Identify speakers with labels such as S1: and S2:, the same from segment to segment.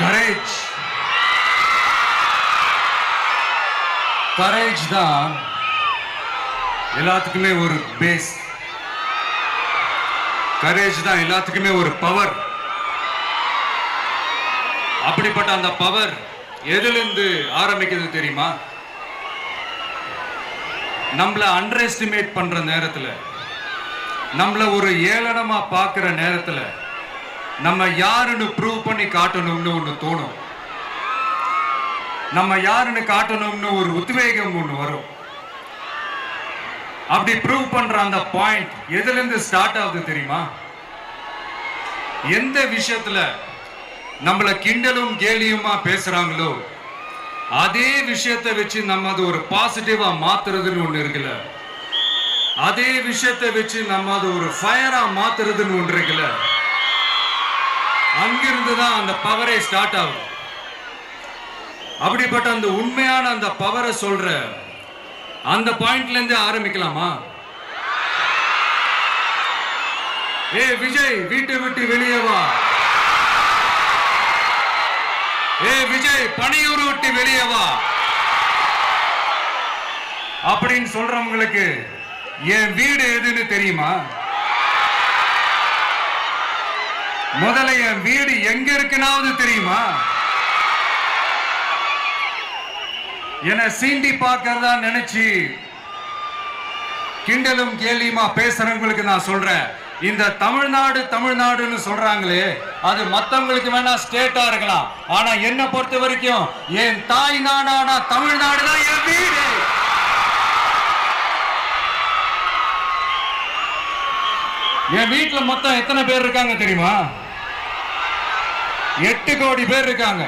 S1: Courage courage தான் எல்லாத்துக்குமே ஒரு பேஸ். கரேஜ் தான் எல்லாத்துக்குமே ஒரு பவர். அப்படிப்பட்ட அந்த பவர் எதிலிருந்து ஆரம்பிக்கிறது தெரியுமா? நம்மள அண்டர் எஸ்டிமேட் பண்ற நேரத்துல, நம்மள ஒரு ஏளனமா பார்க்கிற நேரத்துல, நம்ம யாருன்னு ப்ரூவ் பண்ணி காட்டணும்னு ஒண்ணு தோணும். நம்ம யாருன்னு காட்டணும்னு ஒரு உத்வேகம் ஒண்ணு வரும். அப்படி ப்ரூவ் பண்ற அந்த பாயிண்ட் எதுல இருந்து ஸ்டார்ட் ஆகுது தெரியுமா? எந்த விஷயத்துல நம்மள கிண்டலும் கேலியுமா பேசுறாங்களோ அதே விஷயத்தை வச்சு நம்ம அது ஒரு பாசிட்டிவா மாத்துறதுன்னு ஒண்ணு இருக்குல்ல, அதே விஷயத்தை வச்சு நம்ம அது ஒரு ஃபயரா மாத்துறதுன்னு ஒன்று இருக்குல்ல, அங்கிருந்து தான் அந்த பவரே ஸ்டார்ட் ஆகும். அப்படிப்பட்ட அந்த உண்மையான அந்த பவரை சொல்ற அந்த பாயிண்ட்ல இருந்து ஆரம்பிக்கலாமா? ஏ விஜய், வீட்டை விட்டு வெளியே வா. ஏ விஜய், பணியூர் விட்டு வெளியே வா அப்படின்னு சொல்றவங்களுக்கு என் வீடு எதுன்னு தெரியுமா? முதல்ல என் வீடு எங்க இருக்குனாவது தெரியுமா? என சீண்டி பார்க்கறதா நினைச்சு கிண்டலும் கேலியுமா பேசுறவங்களுக்கு நான் சொல்றேன், இந்த தமிழ்நாடு தமிழ்நாடுன்னு சொல்றாங்களே, அது மத்தவங்களுக்கு வேணா ஸ்டேட்டா இருக்கலாம். ஆனா என்ன பொறுத்த வரைக்கும் என் தாய் நாடான தமிழ்நாடு தான் என் வீடு. என் வீட்டுல மொத்தம் எத்தனை பேர் இருக்காங்க தெரியுமா? 8 கோடி பேர் இருக்காங்க.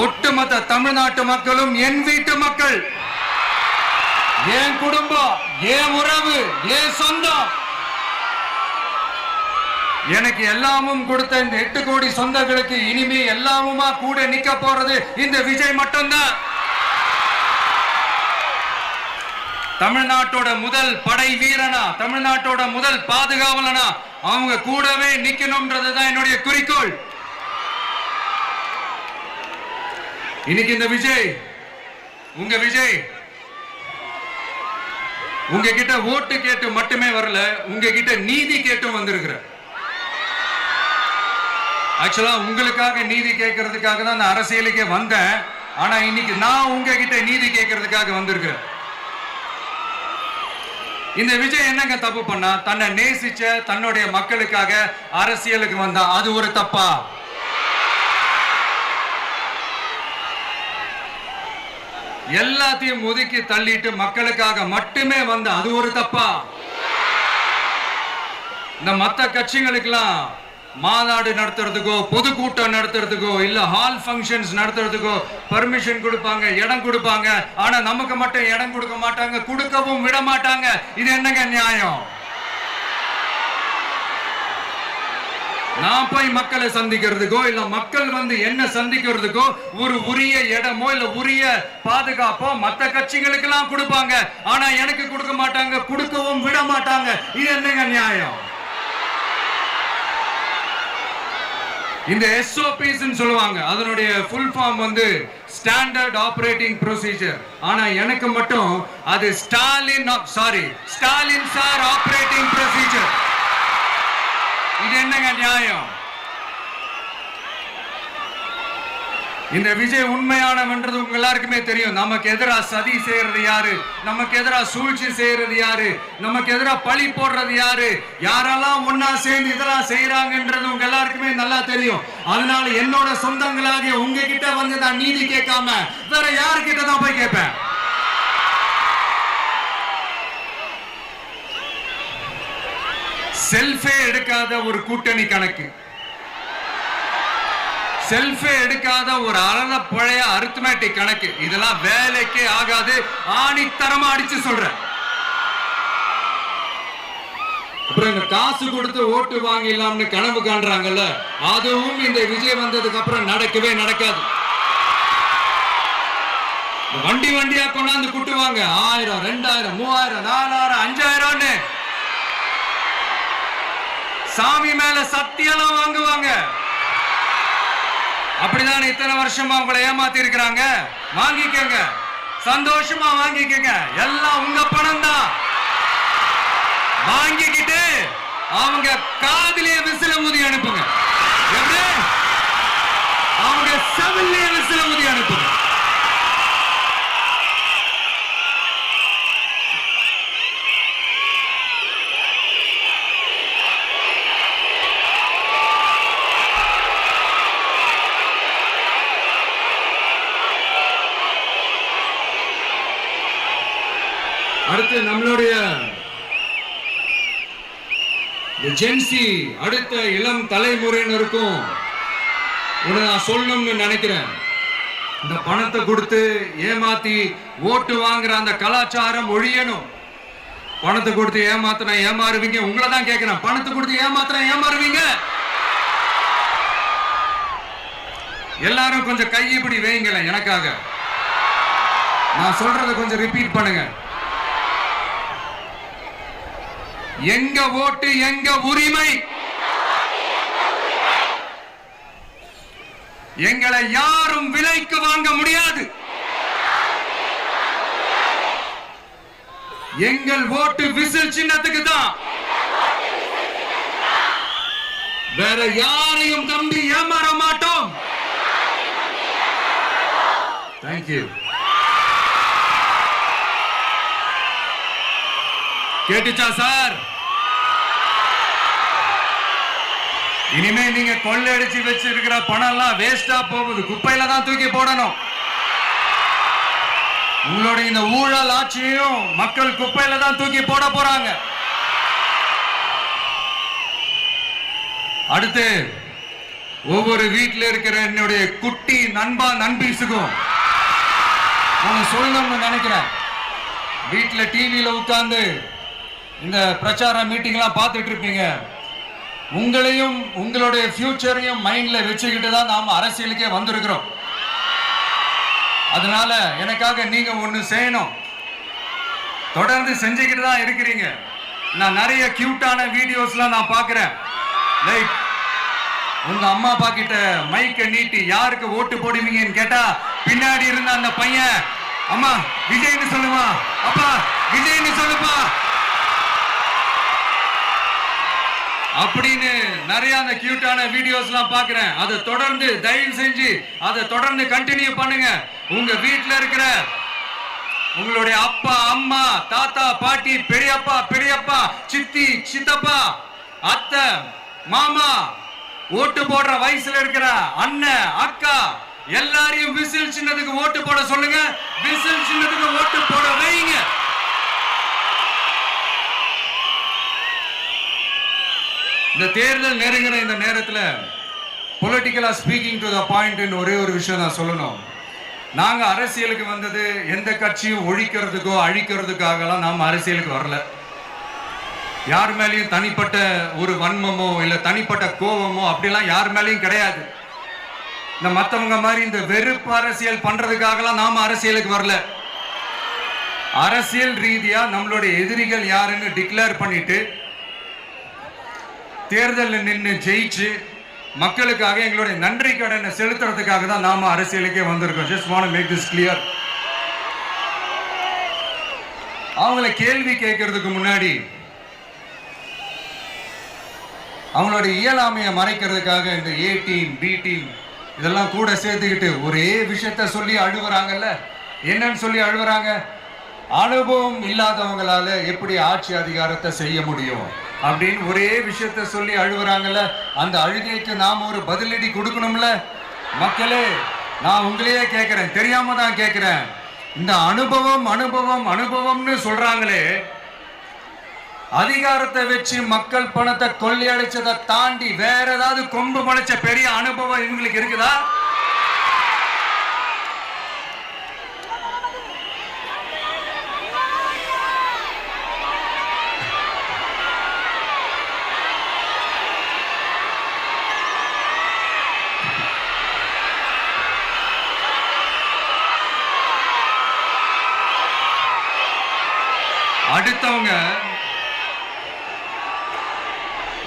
S1: ஒட்டுமொத்த தமிழ்நாட்டு மக்களும் என் வீட்டு மக்கள், என் குடும்பம், என் உறவு, என் சொந்தம். எனக்கு எல்லாமும் கொடுத்த இந்த 8 கோடி சொந்தங்களுக்கு இனிமே எல்லாமுமா கூட நிக்க போறது இந்த விஜய் மட்டும்தான். தமிழ்நாட்டோட முதல் படை வீரனா, தமிழ்நாட்டோட முதல் பாதுகாவலனா அவங்க கூடவே நிக்கணும்ன்றதுதான் என்னுடைய குறிக்கோள். இன்னைக்கு இந்த விஜய், உங்க விஜய் உங்ககிட்ட ஓட்டு கேட்டு மட்டுமே வரல, உங்ககிட்ட நீதி கேட்டும் வந்திருக்கிற. ஆக்சுவலா உங்களுக்காக நீதி கேட்கறதுக்காக தான் நான் அரசியலுக்கே வந்தேன். ஆனா இன்னைக்கு நான் உங்ககிட்ட நீதி கேட்கறதுக்காக வந்திருக்கிறேன். இந்த விஜய் என்னங்க தப்பு பண்ணா? தன்னை நேசிச்ச தன்னுடைய மக்களுக்காக அரசியலுக்கு வந்தா அது ஒரு தப்பா? எல்லாத்தையும் ஒதுக்கி தள்ளிட்டு மக்களுக்காக மட்டுமே வந்த அது ஒரு தப்பா? இந்த மத்த கட்சிகளுக்கெல்லாம் மாநாடு நடத்துறதுக்கோ பொதுக்கூட்டம் நடத்துறதுக்கோ இல்ல ஹால் ஃபங்க்ஷன்ஸ் நடத்துறதுக்கோ பர்மிஷன் கொடுப்பாங்க, இடம் கொடுப்பாங்க. ஆனா நமக்கு மட்டும் இடம் கொடுக்க மாட்டாங்க, கொடுக்கவும் விட மாட்டாங்க. இது என்னங்க நியாயம்? நான் போய் மக்களை சந்திக்கிறதுக்கோ இல்ல மக்கள் வந்து என்ன சந்திக்கிறதுக்கோ ஒரு உரிய இடமோ இல்ல உரிய பாதுகாப்போ மத்த கட்சிகளுக்கு எல்லாம் கொடுப்பாங்க. ஆனா எனக்கு கொடுக்க மாட்டாங்க, கொடுக்கவும் விட மாட்டாங்க. இது என்னங்க நியாயம்? இந்த SOPs சொல்லுவாங்க, அதனுடைய ஃபுல் ஃபார்ம் வந்து ஸ்டாண்டர்ட் ஆபரேட்டிங் ப்ரொசீஜர். ஆனா எனக்கு மட்டும் அது ஸ்டாலின் சார் ஆபரேட்டிங் ப்ரொசீஜர். இது என்னங்க நியாயம்? இந்த விஜய் உண்மையானவன்றது உங்க எல்லாருக்குமே தெரியும். நமக்கு எதிராக சதி செய்யறது யாரு, நமக்கு எதிராக சூழ்ச்சி செய்யறது யாரு, நமக்கு எதிராக பழி போடுறது யாரு, யாரெல்லாம் ஒன்னா சேர்ந்து இதெல்லாம் செய்யறாங்கன்றது உங்க எல்லாருக்குமே நல்லா தெரியும். அதனால என்னோட சொந்தங்களாகிய உங்ககிட்ட வந்து நான் நீதி கேட்காம வேற யாருக்கிட்ட தான் போய் கேட்பேன்? செல்ஃபே எடுக்காத ஒரு கூட்டணி கணக்கு, செல்ஃபே எடுக்காத ஒரு அறத பழைய அரித்மெட்டிக் கணக்கு, இதெல்லாம் வேலைக்கே ஆகாது. ஆணித்தரமா அடிச்சு சொல்றேன். அப்புறம் இந்த காசு கொடுத்து ஓட்டு வாங்கிடலாம்னு கனவு காண்றாங்கல்ல, அதுவும் இந்த விஜய் வந்ததுக்கு அப்புறம் நடக்கவே நடக்காது. வண்டி வண்டியா கொண்டாந்து கூட்டுவாங்க. 1000, 2000, 3000, 4000, 5000. சாமி மேல சத்தியெல்லாம் வாங்குவாங்க. அப்படிதான் இத்தனை வருஷமா உங்களை ஏமாத்தி இருக்கிறாங்க. வாங்கிக்கங்க, சந்தோஷமா வாங்கிக்கங்க. எல்லாம் உங்க பணம் தான். வாங்கிக்கிட்டு அவங்க காதிலே விசில ஊதி அனுப்புங்க. எப்படி? அவங்க செவிலே விசில ஊதி அனுப்புங்க. அடுத்து நம்மளுடைய ஜென்சி அடுத்த இளம் தலைமுறையினருக்கும் நான் சொல்லணும்னு நினைக்கிறேன். இந்த பணத்தை கொடுத்து ஏமாத்தி ஓட்டு வாங்குற அந்த கலாச்சாரம் ஒழியணும். பணத்தை கொடுத்து ஏமாத்தினா ஏமாறுவீங்க. உங்களை தான் கேட்கிறேன், பணத்தை கொடுத்து ஏமாத்தினா ஏமாறுவீங்க? எல்லாரும் கொஞ்சம் கை இப்படி வைங்களேன் எனக்காக. நான் சொல்றதை கொஞ்சம் ரிப்பீட் பண்ணுங்க. எங்க ஓட்டு எங்க உரிமை. எங்களை யாரும் விலைக்கு வாங்க முடியாது. எங்கள் ஓட்டு விசில் சின்னத்துக்கு தான். வேற யாரையும் நம்பி ஏமாற மாட்டோம். தேங்க்யூ. கேட்டுச்சா சார்? இனிமே நீங்க கொள்ளையடிச்சு வச்சிருக்கிற பணம் எல்லாம் வேஸ்டா போகுது. குப்பையில தான் தூக்கி போடணும். உங்களுடைய இந்த ஊழல் ஆட்சியும் மக்கள் குப்பையில தான் தூக்கி போட போறாங்க. அடுத்து ஒவ்வொரு வீட்டில் இருக்கிற என்னுடைய குட்டி நண்பா நண்பீஸுக்கும் நான் சொல்லணும்னு நினைக்கிறேன். வீட்டில் டிவியில உட்கார்ந்து இந்த பிரச்சார மீட்டிங் எல்லாம் பார்த்துட்டு இருப்பீங்க. உங்களையும் உங்களுடைய ஃபியூச்சரையும் மைண்ட்ல வச்சுக்கிட்டு தான் நாம அரசியலுக்கே வந்திருக்கிறோம். அதனால எனக்காக நீங்க ஒண்ணு செய்யணும். தொடர்ந்து செஞ்சுக்கிட்டு தான் இருக்கிறீங்க. நான் நிறைய கியூட்டான வீடியோஸ்லாம் நான் பார்க்கிறேன். லைக் உங்க அம்மா அப்பா கிட்ட மைக்க நீட்டி யாருக்கு ஓட்டு போடுவீங்கன்னு கேட்டா பின்னாடி இருந்த அந்த பையன், அம்மா விஜய்னு சொல்லுவா, அப்பா விஜய்னு சொல்லுப்பா அப்படின்னு நிறைய அந்த கியூட்டான வீடியோஸ் எல்லாம் பாக்குறேன். அதை தொடர்ந்து தயவு செஞ்சு அதை தொடர்ந்து கண்டினியூ பண்ணுங்க. உங்க வீட்டுல இருக்கிற உங்களுடைய அப்பா அம்மா தாத்தா பாட்டி பெரியப்பா பெரியப்பா சித்தி சித்தப்பா அத்தை மாமா ஓட்டு போடுற வயசுல இருக்கிற அண்ணன் அக்கா எல்லாரையும் விசில் சின்னத்துக்கு ஓட்டு போட சொல்லுங்க. விசில் சின்னத்துக்கு ஓட்டு போட வைங்க. இந்த தேர்தல் நெருங்கிற இந்த நேரத்தில் பொலிட்டிக்கலா ஸ்பீக்கிங் டு த பாயிண்ட் ஒரே ஒரு விஷயம் நான் சொல்லணும். நாங்க அரசியலுக்கு வந்தது எந்த கட்சியும் ஒழிக்கிறதுக்கோ அழிக்கிறதுக்காகலாம் நாம அரசியலுக்கு வரல. யார் மேலேயும் தனிப்பட்ட ஒரு வன்மமோ இல்ல தனிப்பட்ட கோபமோ அப்படிலாம் யார் மேலேயும் கிடையாது. இந்த மத்தவங்க மாதிரி இந்த வெறுப்பு அரசியல் பண்றதுக்காகலாம் நாம அரசியலுக்கு வரல. அரசியல் ரீதியா நம்மளுடைய எதிரிகள் யாருன்னு டிக்ளேர் பண்ணிட்டு தேர்தலில் நின்று ஜெயிச்சு மக்களுக்காக எங்களுடைய நன்றி கடனை செலுத்துறதுக்காக தான் நாம அரசியலுக்கே வந்திருக்கோம். Just want to make this clear. அவங்களை கேள்வி கேட்கறதுக்கு முன்னாடி அவங்களுடைய இயலாமையை மறைக்கிறதுக்காக இந்த ஏ டீம் பி டீம் இதெல்லாம் கூட சேர்த்துக்கிட்டு ஒரே விஷயத்த சொல்லி அழுவுறாங்கல்ல. என்னன்னு சொல்லி அழுவுறாங்க? அனுபவம் இல்லாதவங்களால எப்படி ஆட்சி அதிகாரத்தை செய்ய முடியும் அப்படின்னு ஒரே விஷயத்த சொல்லி அழுவுறாங்கல்ல. அந்த அழுகைக்கு நாம ஒரு பதிலடி கொடுக்கணும்ல. மக்களே, நான் உங்களையே கேட்கிறேன், தெரியாம தான் கேட்கிறேன். இந்த அனுபவம் அனுபவம் அனுபவம்னு சொல்றாங்களே, அதிகாரத்தை வச்சு மக்கள் பணத்தை கொள்ளையடிச்சதை தாண்டி வேற ஏதாவது கொம்பு முளைச்ச பெரிய அனுபவம் இவங்களுக்கு இருக்குதா?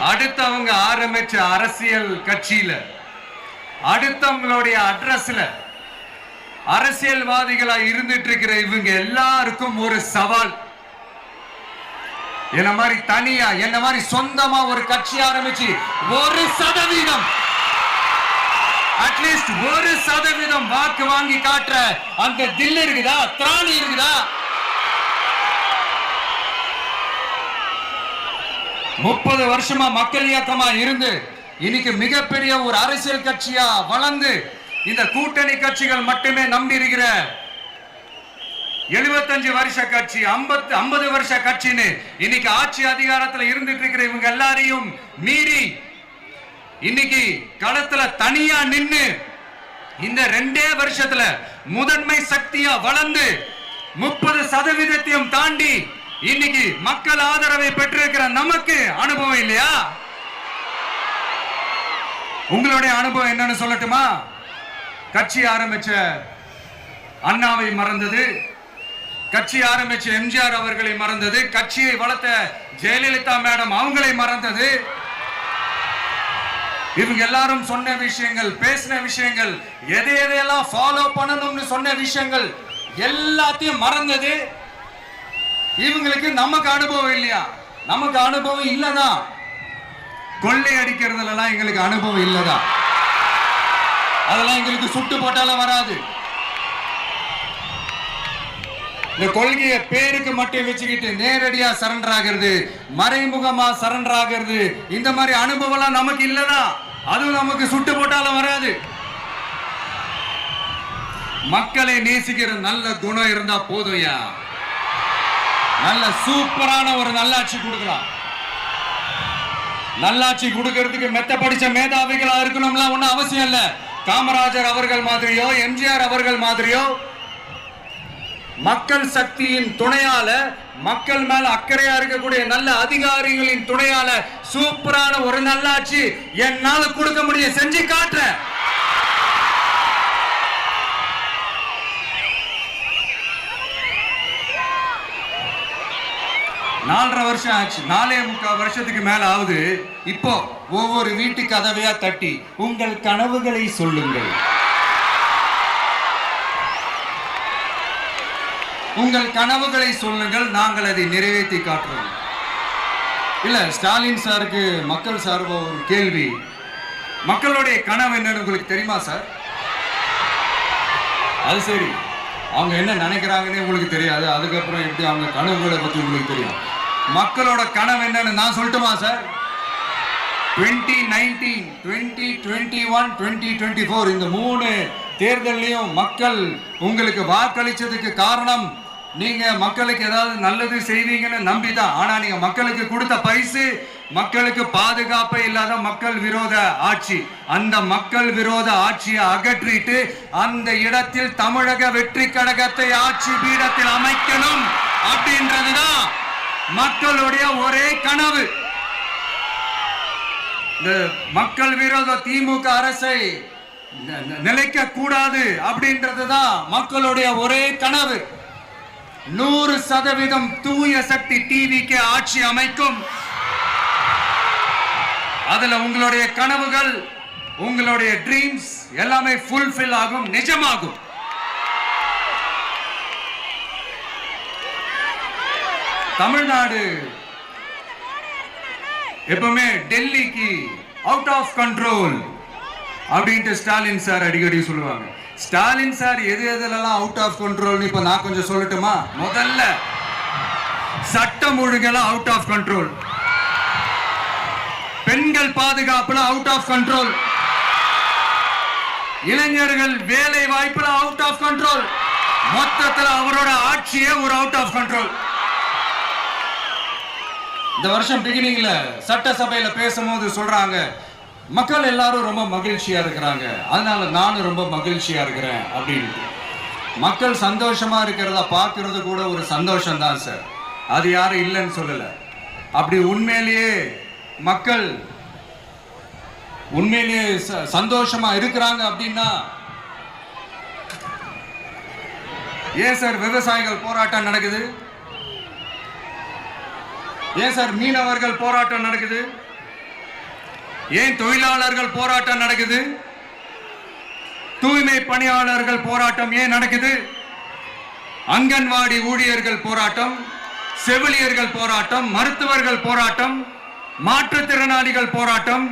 S1: அடுத்தவங்க ஆரம்பிச்ச அரசியல் கட்சியில, அடுத்தவங்களுடைய அட்ரஸ்ல அரசியல்வாதிகளா இருந்துட்டு இருக்கிற இவங்க எல்லாருக்கும் ஒரு சவால். என்ன மாதிரி தனியா, என்ன மாதிரி சொந்தமா ஒரு கட்சி ஆரம்பிச்சு 1% அட்லீஸ்ட் 1% வாக்கு வாங்கி காட்டுற அந்த தில் இருக்குதா, திராணி இருக்குதா? 30 வருஷமா மக்கள் இயக்கமா இருந்து இன்னைக்கு மிகப்பெரிய ஒரு அரசியல் கட்சியா வளர்ந்து இந்த கூட்டணி கட்சிகள் மட்டுமே நம்பி இருக்கிற 75 வருஷ கட்சி, 50 வருஷ கட்சின்னு இன்னைக்கு ஆட்சி அதிகாரத்தில் இருந்துட்டு இருக்கிற இவங்க எல்லாரையும் மீறி இன்னைக்கு களத்துல தனியா நின்னு இந்த 2 வருஷத்துல முதன்மை சக்தியா வளர்ந்து 30% தாண்டி இன்னைக்கு மக்கள் ஆதரவை பெற்றிருக்கிற நமக்கு அனுபவம் இல்லையா? உங்களுடைய அனுபவம் என்னன்னு சொல்லட்டுமா? கட்சி ஆரம்பிச்ச அண்ணாவை மறந்தது, கட்சி ஆரம்பிச்ச எம்ஜிஆர் அவர்களை மறந்தது, கட்சியை வளர்த்த ஜெயலலிதா மேடம் அவங்களை மறந்தது. இவங்க எல்லாரும் சொன்ன விஷயங்கள், பேசின விஷயங்கள், எதையெல்லாம் ஃபாலோ பண்ணணும்னு சொன்ன விஷயங்கள் எல்லாத்தையும் மறந்தது. இவங்களுக்கு நமக்கு அனுபவம் இல்லையா? நமக்கு அனுபவம் இல்லதான். கொள்ளை அடிக்கிறதுலாம் எங்களுக்கு அனுபவம் இல்லதான். அதெல்லாம் எங்களுக்கு சுட்டு போட்டாலும் வராது. இந்த கொள்கையை பேருக்கு மட்டும் வச்சுக்கிட்டு நேரடியா சரண்டர் ஆகிறது, மறைமுகமா சரண்டர் ஆகிறது, இந்த மாதிரி அனுபவம் நமக்கு இல்லதான். அதுவும் நமக்கு சுட்டு போட்டாலும் வராது. மக்களை நேசிக்கிற நல்ல குணம் இருந்தா போதும்யா. நல்ல சூப்பரான ஒரு நல்லாட்சி கொடுக்கலாம். நல்லாட்சி கொடுக்கிறதுக்கு மெத்த படிச்ச மேதாவிகளா இருக்கணும்ல ஒன்னும் அவசியம் இல்ல. காமராஜர் அவர்கள் மாதிரியோ, எம்ஜிஆர் அவர்கள் மாதிரியோ மக்கள் சக்தியின் துணையால, மக்கள் மேல அக்கறையா இருக்கக்கூடிய நல்ல அதிகாரிகளின் துணையால சூப்பரான ஒரு நல்லாட்சி என்னால கொடுக்க முடியும், செஞ்சு காட்டுறேன். நாலரை வருஷம் ஆச்சு, 4.25 வருஷத்துக்கு மேல ஆகுது. இப்போ ஒவ்வொரு வீட்டு கதவையா தட்டி உங்கள் கனவுகளை சொல்லுங்கள், உங்கள் கனவுகளை சொல்லுங்கள், நாங்கள் அதை நிறைவேற்றி காட்டுறோம். இல்ல, ஸ்டாலின் சாருக்கு மக்கள் சார்பா ஒரு கேள்வி. மக்களுடைய கனவு என்னன்னு உங்களுக்கு தெரியுமா சார்? அது சரி, அவங்க என்ன நினைக்கிறாங்கன்னு உங்களுக்கு தெரியாது, அதுக்கப்புறம் எப்படி அவங்க கனவுகளை பத்தி உங்களுக்கு தெரியும். மக்களோட கனவு என்னன்னு நான் சொல்லட்டுமா சார்? 2019, 2021, 2024 இந்த 3 தேர்தலையும் மக்கள் உங்களுக்கு வாக்களிச்சதுக்கு காரணம் நீங்க மக்களுக்கு ஏதாவது நல்லது செய்வீங்கன்னு நம்பிதான். ஆனா நீங்க மக்களுக்கு கொடுத்த பரிசு மக்களுக்கு பாதுகாப்பே இல்லாத மக்கள் விரோத ஆட்சி. அந்த மக்கள் விரோத ஆட்சியை அகற்றிட்டு அந்த இடத்தில் தமிழக வெற்றி கழகத்தை ஆட்சி பீடத்தில் அமைக்கணும் அப்படின்றதுதான் மக்களுடைய ஒரே கனவு. இந்த மக்கள் விரோத திமுக அரசை நிலைக்க கூடாது அப்படின்றதுதான் மக்களுடைய ஒரே கனவு. 100% தூய சக்தி டிவிக்கு ஆட்சி அமைக்கும். அதுல உங்களுடைய கனவுகள், உங்களுடைய ட்ரீம்ஸ் எல்லாமே ஃபுல்ஃபில் ஆகும், நிஜமாகும். தமிழ்நாடு எப்பவுமே டெல்லிக்கு அவுட் ஆஃப் கண்ட்ரோல் அப்படின்ட்டு ஸ்டாலின் சார் அடிக்கடி சொல்லுவாங்க. ஸ்டாலின் சார் எது எதுலாம் அவுட் ஆஃப் கண்ட்ரோல் இப்ப நான் கொஞ்சம் சொல்லட்டுமா? முதல்ல சட்டம் ஒழுங்கெல்லாம் அவுட் ஆஃப் கண்ட்ரோல், பெண்கள் பாதுகாப்புல அவுட் ஆஃப் கண்ட்ரோல், இளைஞர்கள் வேலை வாய்ப்புல அவுட் ஆஃப் கண்ட்ரோல், மொத்தத்தில் அவரோட ஆட்சியே ஒரு அவுட் ஆஃப் கண்ட்ரோல். இந்த வருஷம் பிகினிங்ல சட்டசபையில பேசும்போது சொல்றாங்க, மக்கள் எல்லாரும் ரொம்ப மகிழ்ச்சியா இருக்கிறாங்க, அதனால நானும் ரொம்ப மகிழ்ச்சியா இருக்கிறேன் அப்படின்னு. மக்கள் சந்தோஷமா இருக்கிறத பார்க்கறது கூட ஒரு சந்தோஷம் தான் சார், அது யாரும் இல்லைன்னு சொல்லல. அப்படி உண்மையிலேயே மக்கள் உண்மையிலேயே சந்தோஷமா இருக்கிறாங்க அப்படின்னா ஏன் சார் விவசாயிகள் போராட்டம் நடக்குது? ஏன் சார் மீனவர்கள் போராட்டம் நடக்குது? ஏன் தொழிலாளர்கள் போராட்டம் நடக்குது? தூய்மை பணியாளர்கள் போராட்டம் ஏன் நடக்குது? அங்கன்வாடி ஊழியர்கள் போராட்டம், செவிலியர்கள் போராட்டம், மருத்துவர்கள் போராட்டம், மாற்றுத்திறனாளிகள் போராட்டம்,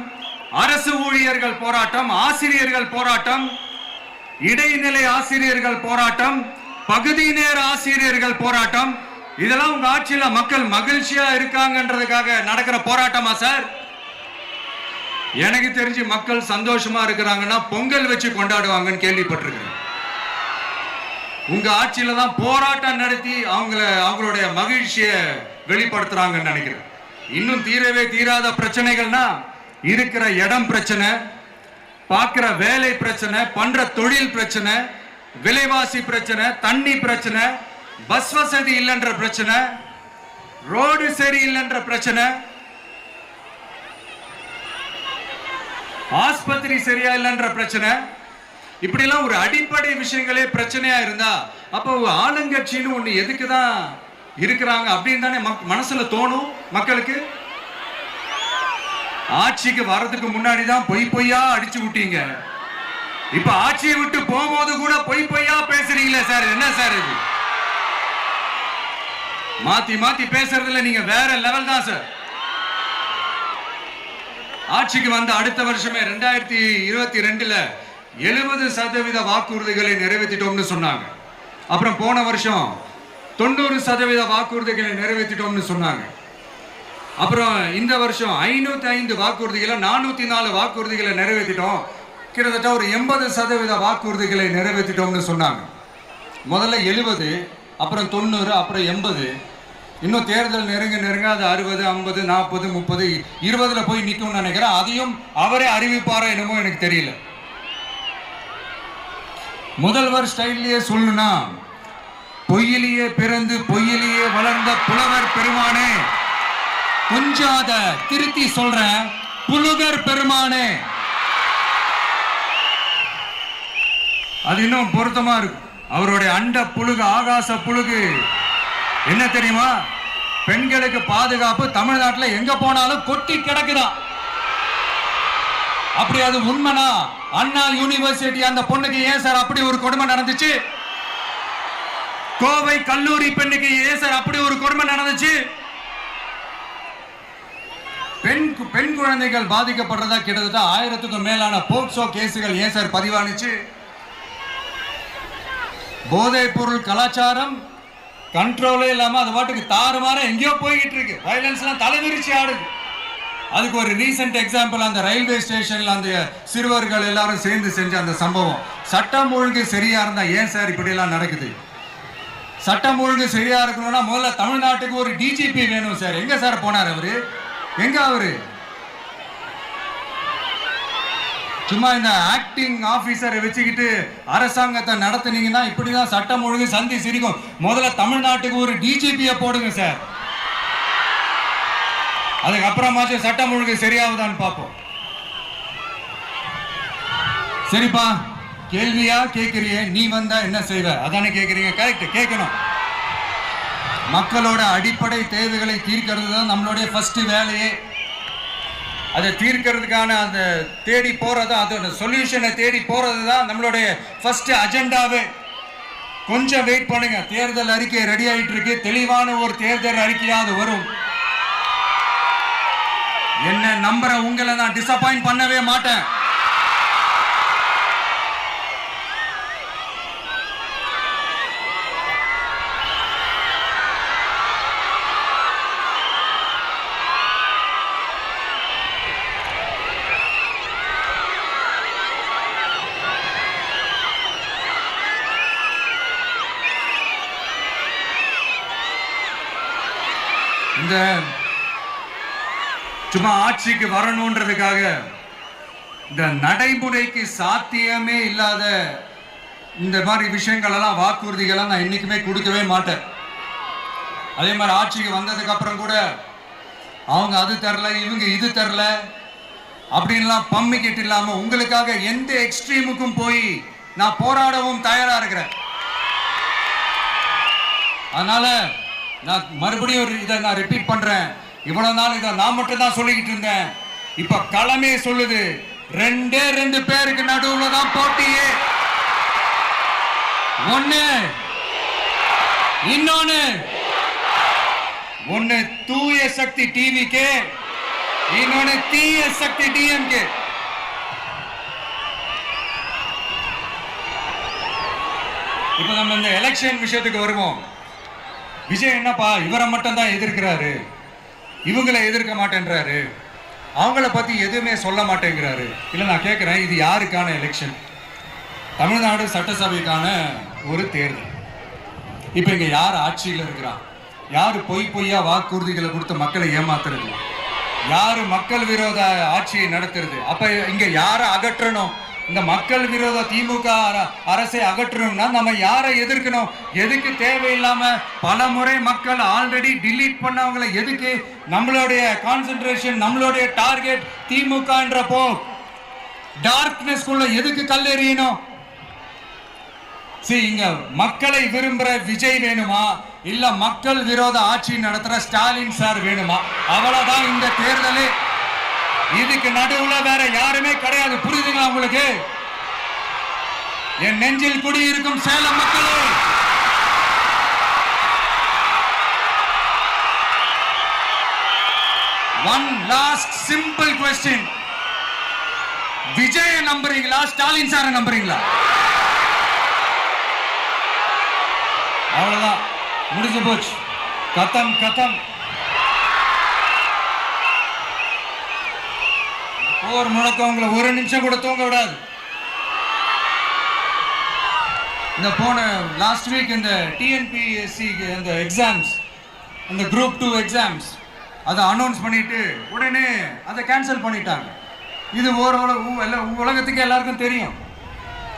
S1: அரசு ஊழியர்கள் போராட்டம், ஆசிரியர்கள் போராட்டம், இடைநிலை ஆசிரியர்கள் போராட்டம், பகுதி நேர ஆசிரியர்கள் போராட்டம். இதெல்லாம் உங்க ஆட்சியில மக்கள் மகிழ்ச்சியா இருக்காங்கன்றதுக்காக நடக்கிற போராட்டமா சார்? எனக்கு தெரிஞ்சு மக்கள் சந்தோஷமா இருக்கிறாங்கன்னா பொங்கல் வச்சு கொண்டாடுவாங்கன்னு கேள்விப்பட்டிருக்கிறேன். உங்க ஆட்சியில தான் போராட்டம் நடத்தி அவங்களுடைய மகிழ்ச்சியை வெளிப்படுத்துறாங்கன்னு நினைக்கிறேன். இன்னும் தீரவே தீராத பிரச்சனைகள்னா இருக்கிற இடம் பிரச்சனை, பார்க்கிற வேலை பிரச்சனை, பண்ற தொழில் பிரச்சனை, விலைவாசி பிரச்சனை, தண்ணி பிரச்சனை, பஸ் வசதி இல்லைன்ற பிரச்சனை, ரோடு சரியில்லைன்ற பிரச்சனை, ஆஸ்பத்திரி சரியா இல்லைன்ற பிரச்சனை. இப்படி எல்லாம் ஒரு அடிப்படை விஷயங்களே பிரச்சனையா இருந்தா அப்போ ஆளுங்கட்சின்னு ஒண்ணு எதுக்குதான் இருக்கிறாங்க அப்படின்னு தானே மனசுல தோணும் மக்களுக்கு. ஆட்சிக்கு வர்றதுக்கு முன்னாடி தான் பொய்யா அடிச்சு விட்டீங்க. இப்ப ஆட்சியை விட்டு போகும்போது கூட பொய்யா பேசுறீங்களே சார், என்ன சார் இது? மாத்தி மாத்தி பேசுறதுல நீங்க வேற லெவல் தான் சார். ஆட்சிக்கு வந்த அடுத்த வருஷமே 2022ல 70% வாக்குறுதிகளை நிறைவேற்றிட்டோம்னு சொன்னாங்க. அப்புறம் போன வருஷம் 90% வாக்குறுதிகளை நிறைவேற்றிட்டோம்னு சொன்னாங்க. அப்புறம் இந்த வருஷம் 505 வாக்குறுதிகளை 404 வாக்குறுதிகளை நிறைவேற்றிட்டோம். கிட்டத்தட்ட ஒரு 80% வாக்குறுதிகளை நிறைவேற்றிட்டோம்னு சொன்னாங்க. முதல்ல 70, அப்புறம் 90, அப்புறம் 80. இன்னும் தேர்தல் நெருங்க அது 60, 50, 40, 30, 20ல போய் நிற்கும்னு நினைக்கிறேன். அதையும் அவரே அறிவிப்பாரா என்னமோ எனக்கு தெரியல. முதல்வர் ஸ்டைல்லையே சொல்லணும்னா, பொய்யிலேயே பிறந்து பொய்யிலேயே வளர்ந்த புலவர் பெருமானே, கொஞ்சம் அத திருத்தி சொல்றேன், புலுகர் பெருமானே. அது இன்னும் பொருத்தமா இருக்கு. அவருடைய அண்ட புழுகு, ஆகாச புழுகு என்ன தெரியுமா? பெண்களுக்கு பாதுகாப்பு தமிழ்நாட்டில் எங்க போனாலும் கொட்டி கிடக்குதான். அப்படி அது உண்மைனா அண்ணா யூனிவர்சிட்டி அந்த பொண்ணுக்கு ஏன் சார் அப்படி ஒரு கொடுமை நடந்துச்சு? கோவை கல்லூரி பெண்ணுக்கு ஏன் சார் அப்படி ஒரு கொடுமை நடந்துச்சு? பெண் குழந்தைகள் பாதிக்கப்படுறதா கிட்டத்தட்ட 1000க்கும் மேலான போக்சோ கேசுகள் ஏன் சார் பதிவானுச்சு? போதைப் பொருள் கலாச்சாரம் கண்ட்ரோலே இல்லாம அது பாட்டுக்கு தாறுமாற எங்கேயோ போய்கிட்டு இருக்கு. வயலன்ஸ் எல்லாம் தலைவிரிச்சு ஆடுது. அதுக்கு ஒரு ரீசெண்ட் எக்ஸாம்பிள், அந்த ரயில்வே ஸ்டேஷன்ல அந்த சிறுவர்கள் எல்லாரும் சேர்ந்து செஞ்ச அந்த சம்பவம். சட்டம் ஒழுங்கு சரியா இருந்தா ஏன் சார் இப்படி எல்லாம் நடக்குது? சட்டம் ஒழுங்கு சரியா இருக்கணும்னா முதல்ல தமிழ்நாட்டுக்கு ஒரு டிஜிபி வேணும் சார். எங்க சார் போனார் அவரு? எங்க அவரு? சும்மா இந்த ஆக்டிங் ஆபீசரை வச்சுக்கிட்டு அரசாங்கத்தை நடத்துனீங்கன்னா இப்படிதான் சட்டம் ஒழுங்கு சந்தி சிரிக்கும். முதல்ல தமிழ்நாட்டுக்கு ஒரு டிஜிபியை போடுங்க சார். அதுக்கப்புறமாச்சும் சட்டம் ஒழுங்கு சரியாகுதான்னு பார்ப்போம். சரிப்பா, கேள்வியா கேட்கிறிய, நீ வந்தா என்ன செய்வ அதானே கேட்கறீங்க. கரெக்ட், கேட்கணும். மக்களோட அடிப்படை தேவைகளை தீர்க்கிறது தான் நம்மளுடைய ஃபர்ஸ்ட் வேலையே. அதை தீர்க்கிறதுக்கான அந்த தேடி போறது, அதோட சொல்யூஷனை தேடி போறது தான் நம்மளுடைய ஃபர்ஸ்ட் அஜெண்டாவே. கொஞ்சம் வெயிட் பண்ணுங்க, தேர்தல் அறிக்கை ரெடி ஆயிட்டு இருக்கு. தெளிவான ஒரு தேர்தல் அறிக்கையாவது வரும். என்ன நம்புற உங்களை நான் டிசப்பாயிண்ட் பண்ணவே மாட்டேன். இந்த சும்மா ஆட்சிக்கு வரணும்ன்றதுக்காக இந்த நடைமுறைக்கு சாத்தியமே இல்லாத இந்த மாதிரி விஷயங்கள் எல்லாம், வாக்குறுதிகளை நான் என்னைக்குமே கொடுக்கவே மாட்டேன். அதே மாதிரி ஆட்சிக்கு வந்ததுக்கு அப்புறம் கூட அவங்க அது தரல, இவங்க இது தரல அப்படின்லாம் பம்மிக்கிட்டு இல்லாம உங்களுக்காக எந்த எக்ஸ்ட்ரீமுக்கும் போய் நான் போராடவும் தயாரா இருக்கிறேன். அதனால நான் மறுபடியும் இதை நான் ரிப்பீட் பண்றேன். இவ்வளவு நாள் இதை நான் மட்டும் தான் சொல்லிக்கிட்டு இருந்தேன். இப்ப களமே சொல்லுது, ரெண்டே ரெண்டு பேருக்கு நடுவுல தான் போட்டியே. ஒண்ணு தூய சக்தி டிவிக்கு, இன்னொன்னு தீய சக்தி டிஎம்கே. இப்ப நம்ம இந்த எலெக்ஷன் விஷயத்துக்கு வருவோம். விஜய் என்னப்பா இவரை மட்டும் தான் எதிர்க்கிறாரு, இவங்களை எதிர்க்க மாட்டேன்றாரு, அவங்கள பத்தி எதுவுமே சொல்ல மாட்டேங்கிறாரு. இல்ல நான் கேட்கிறேன், இது யாருக்கான எலெக்ஷன்? தமிழ்நாடு சட்டசபைக்கான ஒரு தேர்தல். இப்ப இங்க யார் ஆட்சியில் இருக்கிறா? யாரு பொய்யா வாக்குறுதிகளை கொடுத்து மக்களை ஏமாத்துறது? யாரு மக்கள் விரோத ஆட்சியை நடத்துறது? அப்ப இங்க யாரை அகற்றணும்? இந்த மக்கள் விரோத திமுக அரசை அகற்றணும்னா நம்ம யாரை எதிர்க்கணும்? எதுக்கு தேவையில்லாம பல முறை மக்கள் ஆல்ரெடி டிலீட் பண்ணவங்களை எதுக்கு? நம்மளுடைய கான்சென்ட்ரேஷன், நம்மளுடைய டார்கெட் திமுகன்றப்போ டார்க்னஸ் குள்ள எதுக்கு கல்லெறியணும்? இங்க மக்களை விரும்புற விஜய் வேணுமா, இல்ல மக்கள் விரோத ஆட்சி நடத்துற ஸ்டாலின் சார் வேணுமா? அவ்வளவுதான் இந்த தேர்தலே. இதுக்கு நடுவுல வேற யாருமே கிடையாது. புரியுதுங்களா உங்களுக்கு? என் நெஞ்சில் குடியிருக்கும் சேலம் மக்களே, one last simple question. Vijaya நம்புறீங்களா, ஸ்டாலின் சார நம்புறீங்களா? அவ்வளவுதான், முடிஞ்சு போச்சு. கதம் கதம். போர் முழக்கவங்களை ஒரு நிமிஷம் கூட தூங்க விடாது. இந்த போன லாஸ்ட் வீக் இந்த டிஎன்பிஎஸ்சி இந்த எக்ஸாம்ஸ், இந்த குரூப் 2 எக்ஸாம்ஸ் அதை அனௌன்ஸ் பண்ணிட்டு உடனே அதை கேன்சல் பண்ணிட்டாங்க. இது உலகத்துக்கு எல்லாருக்கும் தெரியும்.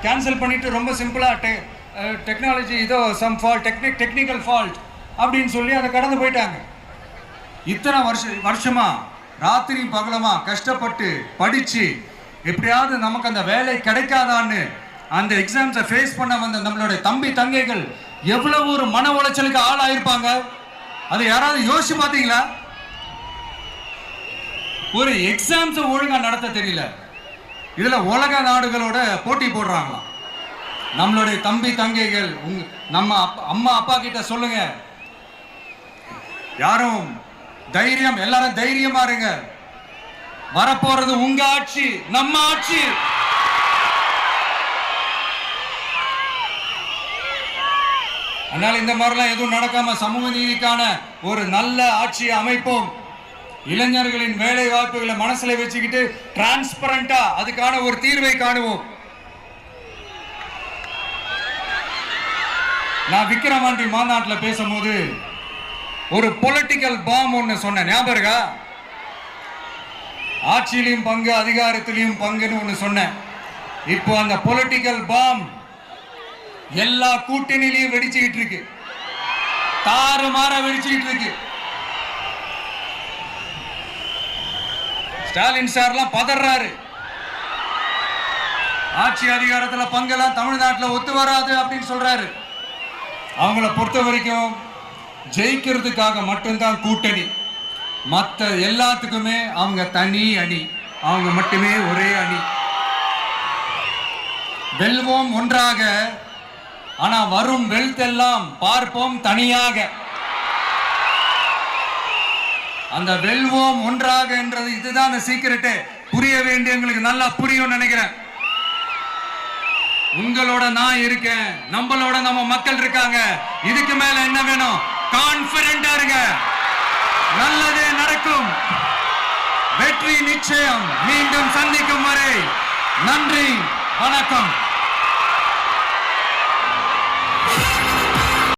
S1: கேன்சல் பண்ணிட்டு ரொம்ப சிம்பிளா டெக்னாலஜி இதோ சம் ஃபால்ட், டெக்னிக்கல் ஃபால்ட் அப்படின்னு சொல்லி அதை கடந்து போயிட்டாங்க. இத்தனை வருஷமா ராத்திரி பகலமா கஷ்டப்பட்டு படிச்சு எப்படியாவது நமக்கு அந்த வேலை கிடைக்காதான்னு அந்த எக்ஸாம்ஸை ஃபேஸ் பண்ண வந்த நம்மளுடைய தம்பி தங்கைகள் எவ்வளவு ஒரு மன உளைச்சலுக்கு ஆளாயிருப்பாங்க. அதை யாராவது யோசிச்சு பார்த்தீங்களா? ஒரு எக்ஸாம்ஸை ஒழுங்கா நடத்த தெரியல, இதுல உலக நாடுகளோட போட்டி போடுறாங்களாம். நம்மளுடைய தம்பி தங்கைகள், நம்ம அம்மா அப்பா கிட்ட சொல்லுங்க, யாரும் தைரியம், எல்லாரும் தைரியமா இருங்க. வரப்போறது உங்க ஆட்சி, நம்ம ஆட்சி. அதனால இந்த மாதிரிலாம் எதுவும் நடக்காம சமூக நீதிக்கான ஒரு நல்ல ஆட்சியை அமைப்போம். இளைஞர்களின் வேலை வாய்ப்புகளை மனசுல வச்சுக்கிட்டு டிரான்ஸ்பரண்டா அதுக்கான ஒரு தீர்வை காணுவோம். நான் விக்கிரவாண்டி மாநாட்டில் பேசும்போது ஒரு பொலிட்டிக்கல் பாம் ஒன்னு சொன்ன ஞாபகம் இருக்கா? ஆட்சியிலையும் பங்கு, அதிகாரத்திலையும் பங்குன்னு ஒன்னு சொன்னேன். இப்போ அந்த பொலிட்டிக்கல் பாம் எல்லா கூட்டணியிலையும் வெடிச்சுக்கிட்டு இருக்கு, தாறுமாற வெடிச்சுக்கிட்டு இருக்கு. ஸ்டாலின் சார்லாம் பதறாரு. ஆட்சி அதிகாரத்துல பங்கெல்லாம் தமிழ்நாட்டில் ஒத்து வராது அப்படின்னு சொல்றாரு. அவங்கள பொறுத்த வரைக்கும் ஜெயிக்கிறதுக்காக மட்டும்தான் கூட்டணி, மற்ற எல்லாத்துக்குமே அவங்க தனி அணி, அவங்க மட்டுமே ஒரே அணி. வெல்வோம் ஒன்றாக, ஆனா வரும் வெல்த் எல்லாம் பார்ப்போம் தனியாக. அந்த வெல்வோம் ஒன்றாக என்றது இதுதான் அந்த சீக்கிரட்டே. புரிய வேண்டியவங்களுக்கு நல்லா புரியும் நினைக்கிறேன். உங்களோட நான் இருக்கேன், நம்மளோட நம்ம மக்கள் இருக்காங்க. இதுக்கு மேல என்ன வேணும்? கான்பிடென்டா இருங்க, நல்லதே நடக்கும், வெற்றி நிச்சயம். மீண்டும் சந்திக்கும் வரை நன்றி, வணக்கம்.